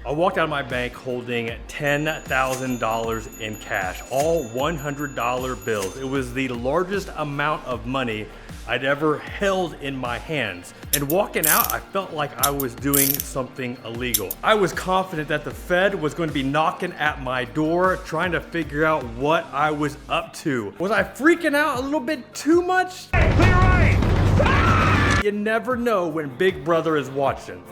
I walked out of my bank holding $10,000 in cash, all $100 bills. It was the largest amount of money I'd ever held in my hands. And walking out, I felt like I was doing something illegal. I was confident that the Fed was going to be knocking at my door, trying to figure out what I was up to. Was I freaking out a little bit too much? Hey, clear right! Ah! You never know when Big Brother is watching.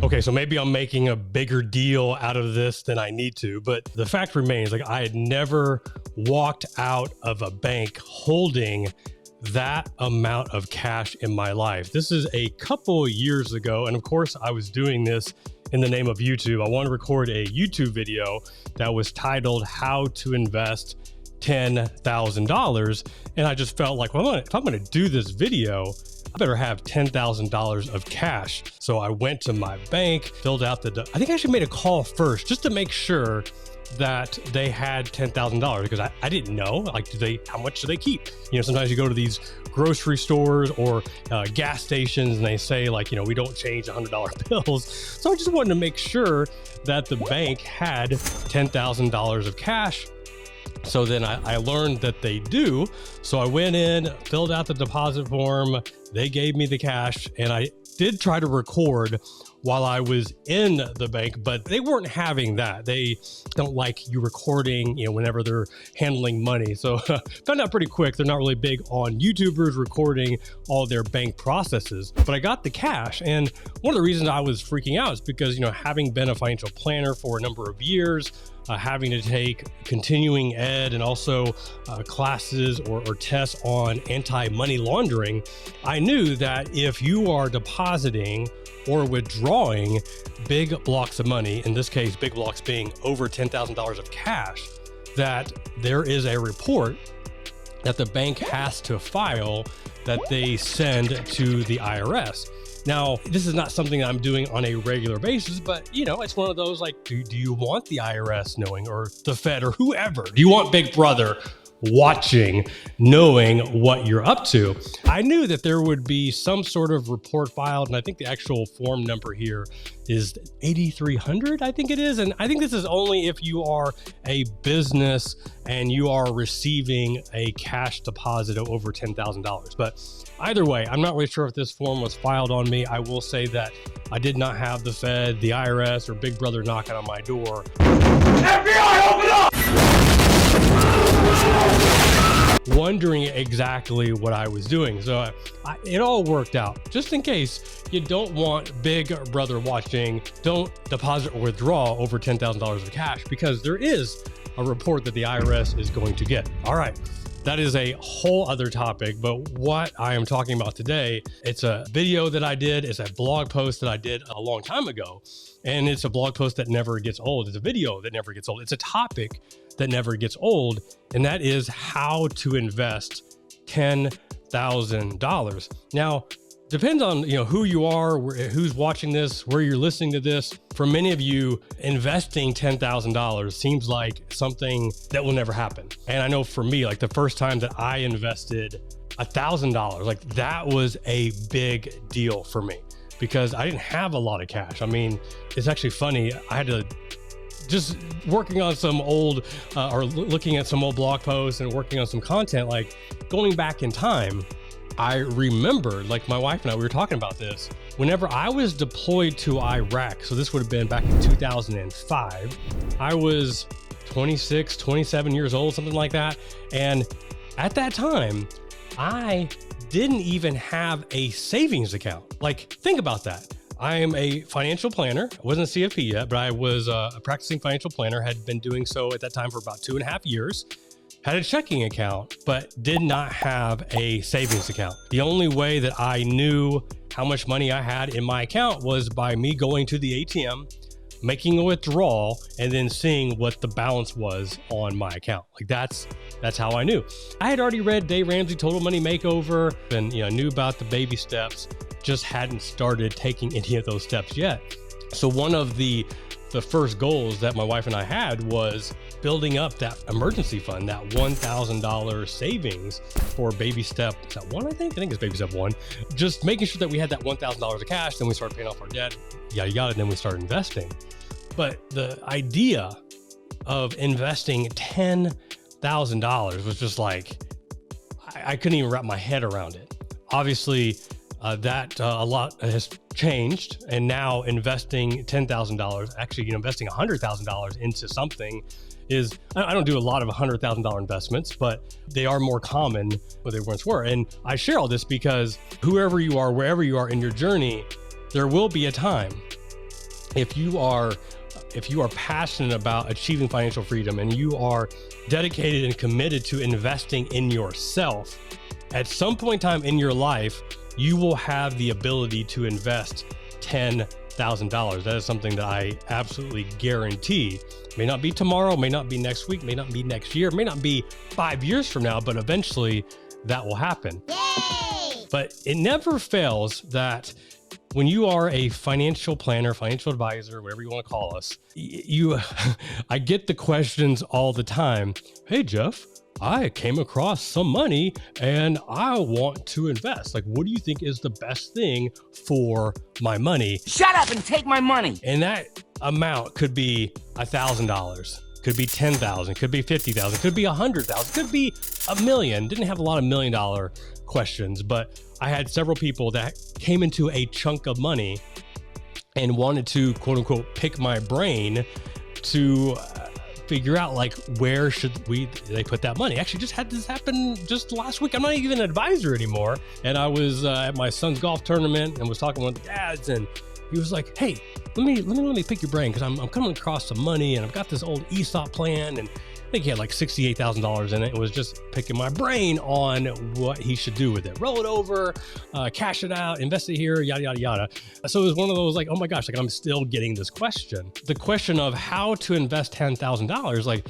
Okay, so maybe I'm making a bigger deal out of this than I need to, but the fact remains, like, I had never walked out of a bank holding that amount of cash in my life. This is a couple years ago, and of course I was doing this in the name of YouTube. I wanted to record a YouTube video that was titled How to Invest $10,000, and I just felt like, well, if I'm going to do this video, I better have $10,000 of cash. So I went to my bank, filled out I think I actually made a call first just to make sure that they had $10,000 because I didn't know, like, how much do they keep? You know, sometimes you go to these grocery stores or gas stations and they say, like, you know, we don't change $100 bills. So I just wanted to make sure that the bank had $10,000 of cash. So then I learned that they do. So I went in, filled out the deposit form. They gave me the cash, and I did try to record while I was in the bank, but they weren't having that. They don't like you recording, you know, whenever they're handling money. So found out pretty quick, they're not really big on YouTubers recording all their bank processes, but I got the cash. And one of the reasons I was freaking out is because, you know, having been a financial planner for a number of years, having to take continuing ed and also classes or tests on anti-money laundering, I knew that if you are depositing or withdrawing big blocks of money, in this case, big blocks being over $10,000 of cash, that there is a report that the bank has to file that they send to the IRS. Now, this is not something I'm doing on a regular basis, but, you know, it's one of those, like, do you want the IRS knowing, or the Fed, or whoever? Do you want Big Brother watching, knowing what you're up to? I knew that there would be some sort of report filed, and I think the actual form number here is 8300, I think it is. And I think this is only if you are a business and you are receiving a cash deposit of over $10,000. But either way, I'm not really sure if this form was filed on me. I will say that I did not have the Fed, the IRS, or Big Brother knocking on my door. FBI, open up! Wondering exactly what I was doing. So it all worked out. Just in case you don't want Big Brother watching, don't deposit or withdraw over $10,000 of cash, because there is a report that the IRS is going to get. All right. That is a whole other topic, but what I am talking about today, it's a video that I did, it's a blog post that I did a long time ago, and it's a blog post that never gets old. It's a video that never gets old. It's a topic that never gets old, and that is how to invest $10,000. Now, depends on, you know, who you are, who's watching this, where you're listening to this. For many of you, investing $10,000 seems like something that will never happen. And I know for me, like, the first time that I invested $1,000, like, that was a big deal for me because I didn't have a lot of cash. I mean, it's actually funny. I had to just working on some old or looking at some old blog posts and working on some content, like going back in time. I remember, like, my wife and I, we were talking about this. Whenever I was deployed to Iraq, so this would have been back in 2005, I was 26, 27 years old, something like that. And at that time, I didn't even have a savings account. Like, think about that. I am a financial planner. I wasn't a CFP yet, but I was a practicing financial planner, had been doing so at that time for about 2.5 years. Had a checking account, but did not have a savings account. The only way that I knew how much money I had in my account was by me going to the ATM, making a withdrawal, and then seeing what the balance was on my account. Like, that's how I knew. I had already read Dave Ramsey Total Money Makeover and, you know, knew about the baby steps, just hadn't started taking any of those steps yet. So one of the the first goals that my wife and I had was building up that emergency fund, that $1,000 savings for baby step, is that one, I think it's baby step one. Just making sure that we had that $1,000 of cash, then we started paying off our debt, yada, yada, and then we started investing. But the idea of investing $10,000 was just like, I couldn't even wrap my head around it. Obviously, that a lot has changed, and now investing $10,000, actually, investing $100,000 into something is, I don't do a lot of $100,000 investments, but they are more common than they once were. And I share all this because whoever you are, wherever you are in your journey, there will be a time if you are passionate about achieving financial freedom and you are dedicated and committed to investing in yourself, at some point in time in your life, you will have the ability to invest $10,000. That is something that I absolutely guarantee. May not be tomorrow, may not be next week, may not be next year, may not be 5 years from now, but eventually that will happen. Yay! But it never fails that when you are a financial planner, financial advisor, whatever you want to call us, I get the questions all the time. Hey, Jeff, I came across some money and I want to invest. Like, what do you think is the best thing for my money? Shut up and take my money. And that amount could be $1,000, could be $10,000, could be $50,000, could be $100,000, could be $1 million. Didn't have a lot of $1 million questions, but I had several people that came into a chunk of money and wanted to, quote unquote, pick my brain to figure out, like, where should they put that money. Actually, just had this happen just last week. I'm not even an advisor anymore. And I was at my son's golf tournament and was talking with the dads, and he was like, hey, let me pick your brain, because I'm coming across some money and I've got this old ESOP plan, and I think he had like $68,000 in it. It was just picking my brain on what he should do with it. Roll it over, cash it out, invest it here, yada, yada, yada. So it was one of those, like, oh my gosh, like, I'm still getting this question. The question of how to invest $10,000, like,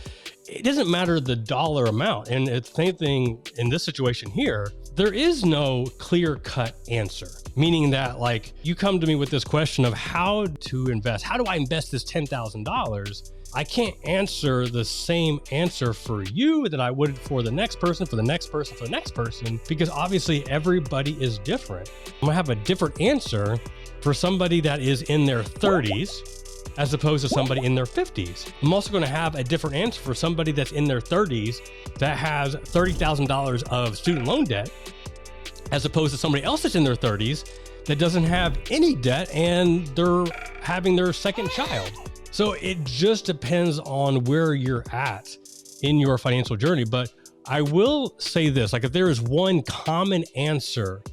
it doesn't matter the dollar amount. And it's the same thing in this situation here. There is no clear-cut answer, meaning that, like, you come to me with this question of how to invest. How do I invest this $10,000? I can't answer the same answer for you that I would for the next person, for the next person, for the next person, because obviously everybody is different. I'm gonna have a different answer for somebody that is in their 30s as opposed to somebody in their 50s. I'm also gonna have a different answer for somebody that's in their 30s that has $30,000 of student loan debt, as opposed to somebody else that's in their 30s that doesn't have any debt and they're having their second child. So it just depends on where you're at in your financial journey. But I will say this, like, if there is one common answer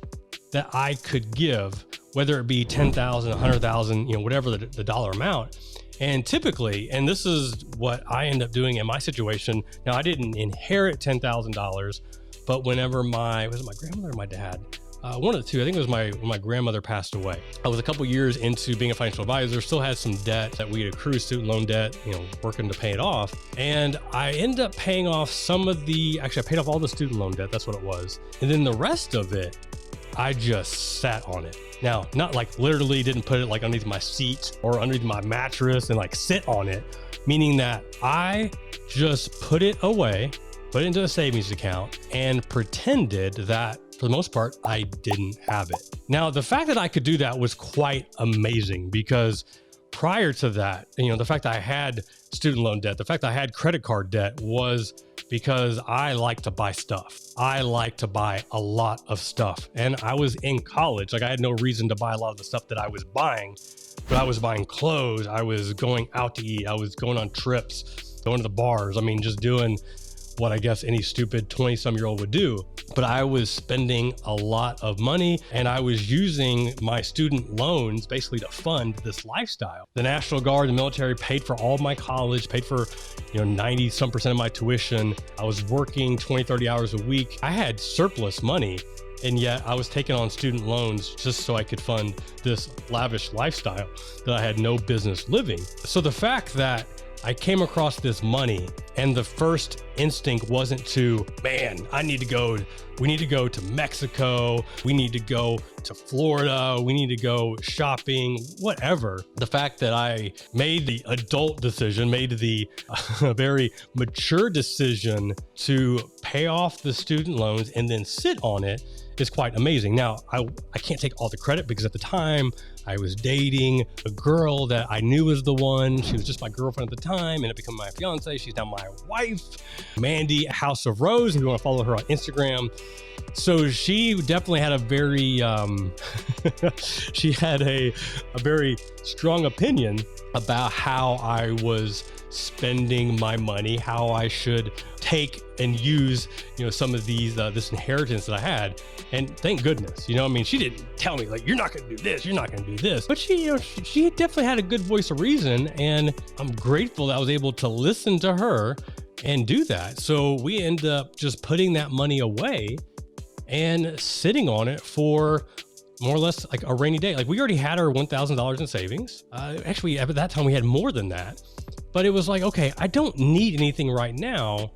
that I could give, whether it be 10,000, 100,000, whatever the dollar amount. And typically, and this is what I end up doing in my situation. Now, I didn't inherit $10,000, but whenever was it my grandmother or my dad? One of the two. I think it was when my grandmother passed away. I was a couple years into being a financial advisor, still had some debt that we had accrued, student loan debt, working to pay it off. And I ended up paying off actually I paid off all the student loan debt. That's what it was. And then the rest of it, I just sat on it. Now, not like literally didn't put it like underneath my seat or underneath my mattress and like sit on it, meaning that I just put it away, put it into a savings account, and pretended that for the most part, I didn't have it. Now, the fact that I could do that was quite amazing, because prior to that, the fact that I had student loan debt, the fact that I had credit card debt was because I like to buy stuff. I like to buy a lot of stuff. And I was in college. Like, I had no reason to buy a lot of the stuff that I was buying, but I was buying clothes. I was going out to eat. I was going on trips, going to the bars. I mean, just doing what I guess any stupid 20-some-year-old would do. But I was spending a lot of money, and I was using my student loans basically to fund this lifestyle. The National Guard, the military paid for all my college, paid for 90-some% of my tuition. I was working 20, 30 hours a week. I had surplus money, and yet I was taking on student loans just so I could fund this lavish lifestyle that I had no business living. So the fact that I came across this money, and the first instinct wasn't to, man, we need to go to Mexico. We need to go to Florida. We need to go shopping, whatever. The fact that I made the adult decision, made the very mature decision to pay off the student loans and then sit on it is quite amazing. Now, I can't take all the credit because at the time I was dating a girl that I knew was the one. She was just my girlfriend at the time, and it became my fiance. She's now my wife, Mandy, House of Rose, if you want to follow her on Instagram. So she definitely had a very, she had a very strong opinion about how I was spending my money, how I should take and use, some of these, this inheritance that I had. And thank goodness, she didn't tell me like, you're not going to do this, you're not going to do this. But she definitely had a good voice of reason. And I'm grateful that I was able to listen to her and do that. So we end up just putting that money away and sitting on it for more or less like a rainy day. Like we already had our $1,000 in savings. Actually, at that time we had more than that, but it was like, okay, I don't need anything right now.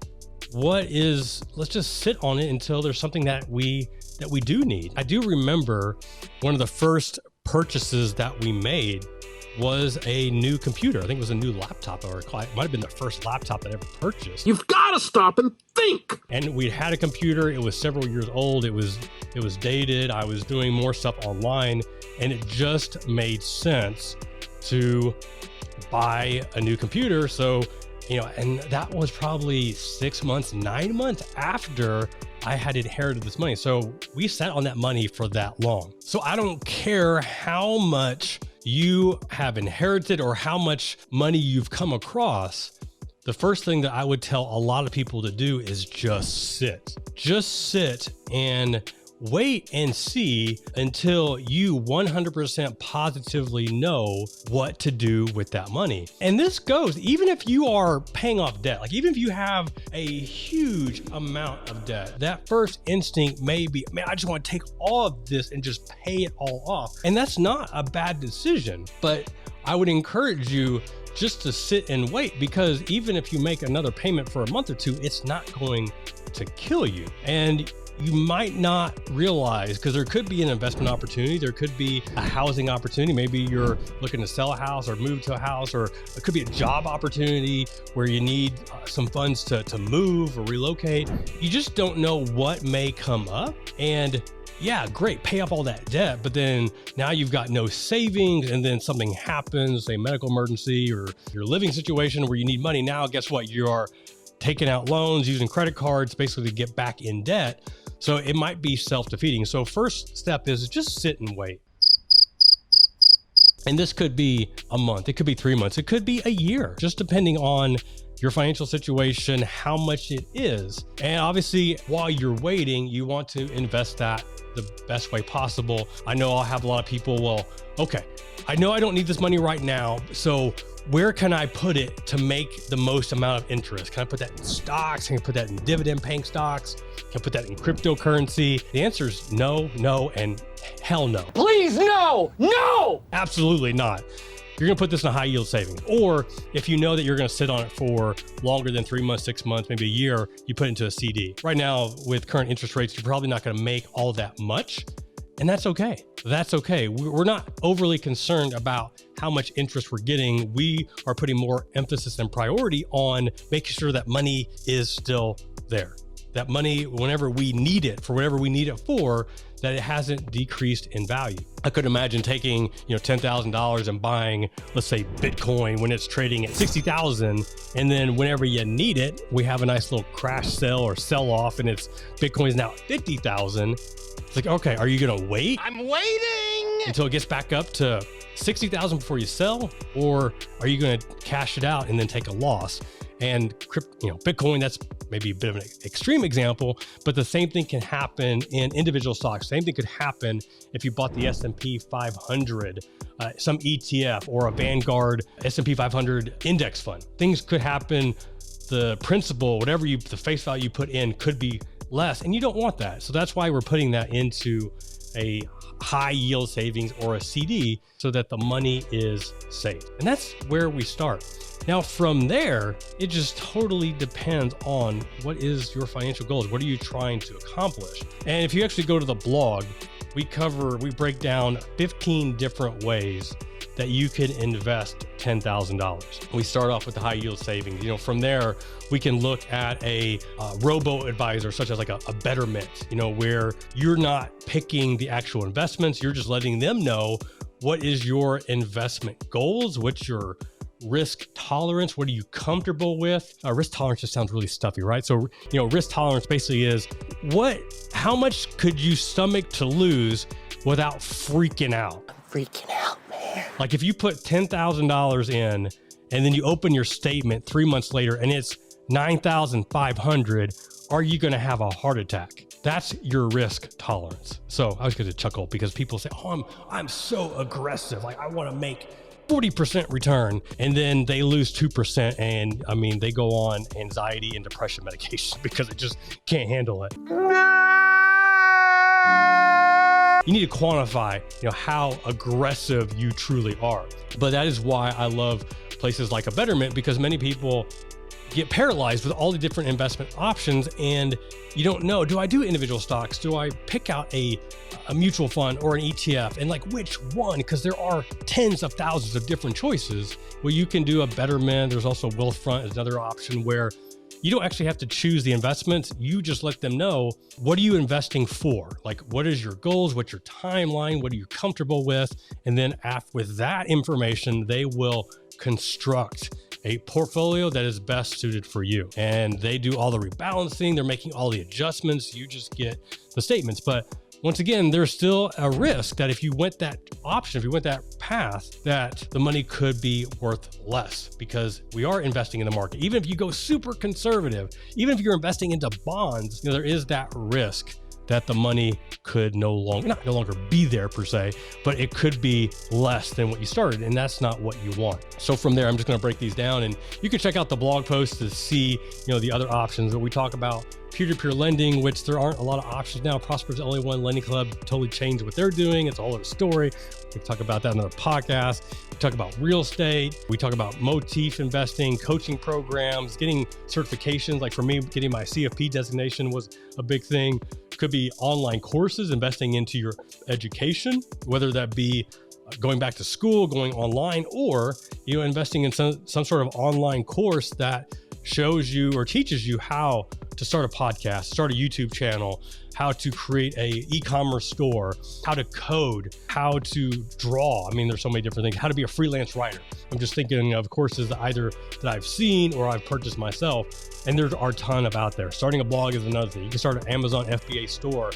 Let's just sit on it until there's something that we do need. I do remember one of the first purchases that we made was a new computer. I think it was a new laptop, or it might have been the first laptop that I ever purchased. You've got to stop and think. And we had a computer. It was several years old. It was dated. I was doing more stuff online, and it just made sense to buy a new computer. So, and that was probably 6 months, 9 months after I had inherited this money. So we sat on that money for that long. So I don't care how much you have inherited or how much money you've come across. The first thing that I would tell a lot of people to do is just sit and wait and see until you 100% positively know what to do with that money. And this goes, even if you are paying off debt, like even if you have a huge amount of debt, that first instinct may be, man, I just want to take all of this and just pay it all off. And that's not a bad decision, but I would encourage you just to sit and wait, because even if you make another payment for a month or two, it's not going to kill you. And you might not realize, because there could be an investment opportunity, there could be a housing opportunity. Maybe you're looking to sell a house or move to a house, or it could be a job opportunity where you need some funds to move or relocate. You just don't know what may come up. And yeah, great, pay off all that debt, but then now you've got no savings, and then something happens, say a medical emergency or your living situation where you need money. Now, guess what? You're taking out loans, using credit cards, basically to get back in debt. So it might be self-defeating. So first step is just sit and wait. And this could be a month, it could be 3 months, it could be a year, just depending on your financial situation, how much it is. And obviously, while you're waiting, you want to invest that the best way possible. I know I'll have a lot of people, well, okay, I know I don't need this money right now, so where can I put it to make the most amount of interest? Can I put that in stocks? Can I put that in dividend paying stocks? Can I put that in cryptocurrency? The answer is no, and hell no. Please, no! Absolutely not. You're going to put this in a high yield savings. Or if you know that you're going to sit on it for longer than 3 months, 6 months, maybe a year, you put it into a CD. Right now, with current interest rates, you're probably not going to make all that much. And that's okay. That's okay. We're not overly concerned about how much interest we're getting. We are putting more emphasis and priority on making sure that money is still there. That money, whenever we need it, for whatever we need it for, that it hasn't decreased in value. I could imagine taking, $10,000 and buying, let's say, Bitcoin when it's trading at 60,000, and then whenever you need it, we have a nice little crash sell or sell off, and Bitcoin's now at 50,000. It's like, okay, are you gonna wait? I'm waiting until it gets back up to 60,000 before you sell, or are you gonna cash it out and then take a loss? And Bitcoin, that's maybe a bit of an extreme example, but the same thing can happen in individual stocks. Same thing could happen if you bought the S&P 500, some ETF, or a Vanguard S&P 500 index fund. Things could happen. The principal, the face value you put in could be less, and you don't want that. So that's why we're putting that into a high yield savings or a CD so that the money is safe. And that's where we start. Now, from there, it just totally depends on what is your financial goals. What are you trying to accomplish? And if you actually go to the blog, we break down 15 different ways that you can invest $10,000. We start off with the high yield savings. From there, we can look at a robo advisor, such as like a Betterment, where you're not picking the actual investments. You're just letting them know what is your investment goals, what's your risk tolerance, what are you comfortable with? Risk tolerance just sounds really stuffy, right? So, risk tolerance basically is how much could you stomach to lose without freaking out? I'm freaking out, man. Like if you put $10,000 in and then you open your statement 3 months later and it's 9,500, are you going to have a heart attack? That's your risk tolerance. So I was going to chuckle because people say, oh, I'm so aggressive. Like I want to make 40% return, and then they lose 2%. And I mean, they go on anxiety and depression medication because it just can't handle it. You need to quantify, how aggressive you truly are. But that is why I love places like a Betterment, because many people get paralyzed with all the different investment options and you don't know, do I do individual stocks? Do I pick out a mutual fund or an ETF, and like which one? Because there are tens of thousands of different choices. Well, you can do a Betterment. There's also Wealthfront is another option where you don't actually have to choose the investments. You just let them know, what are you investing for? Like, what is your goals? What's your timeline? What are you comfortable with? And then with that information, they will construct a portfolio that is best suited for you. And they do all the rebalancing. They're making all the adjustments. You just get the statements. But once again, there's still a risk that if you went that option, if you went that path, that the money could be worth less, because we are investing in the market. Even if you go super conservative, even if you're investing into bonds, there is that risk that the money could no longer be there per se, but it could be less than what you started, and that's not what you want. So from there, I'm just going to break these down, and you can check out the blog post to see, the other options. But we talk about peer-to-peer lending, which there aren't a lot of options now. Prosper's the only one. Lending Club totally changed what they're doing. It's a whole other story. We talk about that in another podcast. We talk about real estate. We talk about motif investing, coaching programs, getting certifications. Like for me, getting my CFP designation was a big thing. Could be online courses, investing into your education, whether that be going back to school, going online, or investing in some sort of online course that shows you or teaches you how to start a podcast, start a YouTube channel, how to create a e-commerce store, how to code, how to draw. I mean, there's so many different things, how to be a freelance writer. I'm just thinking of courses that I've seen or I've purchased myself, and there are a ton of out there. Starting a blog is another thing. You can start an Amazon FBA store.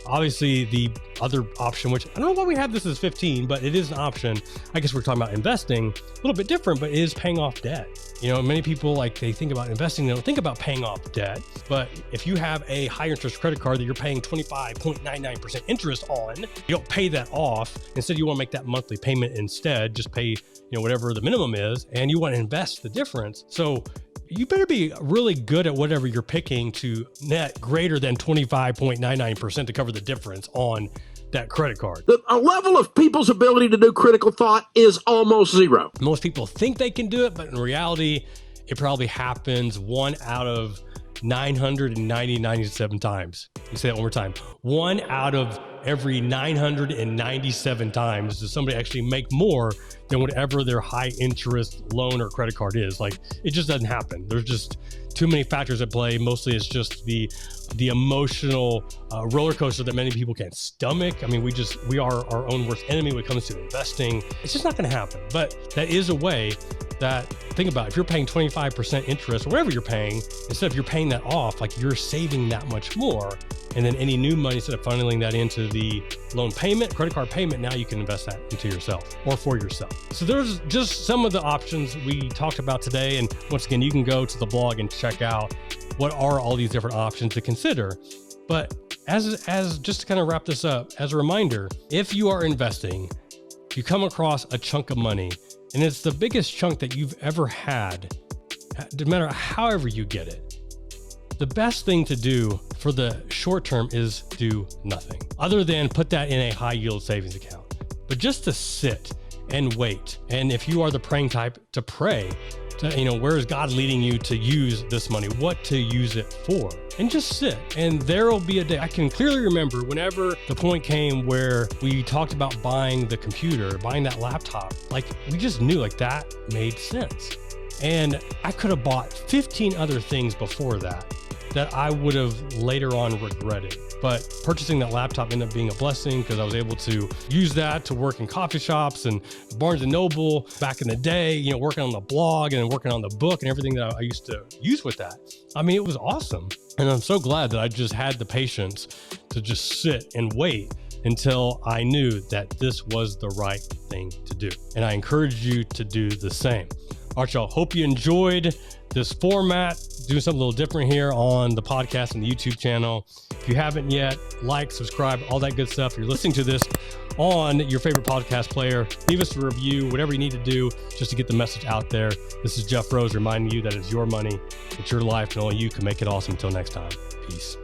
Obviously, the other option, which I don't know why we have this as 15, but it is an option. I guess we're talking about investing, a little bit different, but it is paying off debt. Many people, they think about investing, they don't think about paying off debt. But if you have a high interest credit card that you're paying 25.99% interest on, you don't pay that off. Instead, you want to make that monthly payment instead, just pay, whatever the minimum is, and you want to invest the difference. So you better be really good at whatever you're picking to net greater than 25.99% to cover the difference on that credit card. The level of people's ability to do critical thought is almost zero. Most people think they can do it, but in reality, it probably happens 1 out of 997 times. Let me say that one more time. 1 out of every 997 times does somebody actually make more than whatever their high interest loan or credit card is. It just doesn't happen. There's just too many factors at play. Mostly it's just the emotional roller coaster that many people can't stomach. I mean, we are our own worst enemy when it comes to investing. It's just not going to happen. But that is a way that, think about it, if you're paying 25% interest or whatever you're paying, instead of you're paying that off, you're saving that much more. And then any new money, instead of funneling that into the loan payment, credit card payment, now you can invest that into yourself or for yourself. So there's just some of the options we talked about today. And once again, you can go to the blog and check out what are all these different options to consider. But as just to kind of wrap this up, as a reminder, if you are investing, you come across a chunk of money and it's the biggest chunk that you've ever had, no matter however you get it, the best thing to do for the short term is do nothing other than put that in a high yield savings account. But just to sit and wait. And if you are the praying type, to pray, to, where is God leading you to use this money, what to use it for, and just sit. And there will be a day. I can clearly remember whenever the point came where we talked about buying the computer, buying that laptop, like we just knew like that made sense. And I could have bought 15 other things before that I would have later on regretted. But purchasing that laptop ended up being a blessing because I was able to use that to work in coffee shops and Barnes & Noble back in the day, working on the blog and working on the book and everything that I used to use with that. I mean, it was awesome. And I'm so glad that I just had the patience to just sit and wait until I knew that this was the right thing to do. And I encourage you to do the same. All right, y'all. Hope you enjoyed this format, doing something a little different here on the podcast and the YouTube channel. If you haven't yet, like, subscribe, all that good stuff. If you're listening to this on your favorite podcast player, leave us a review, whatever you need to do just to get the message out there. This is Jeff Rose reminding you that it's your money, it's your life, and only you can make it awesome. Until next time, peace.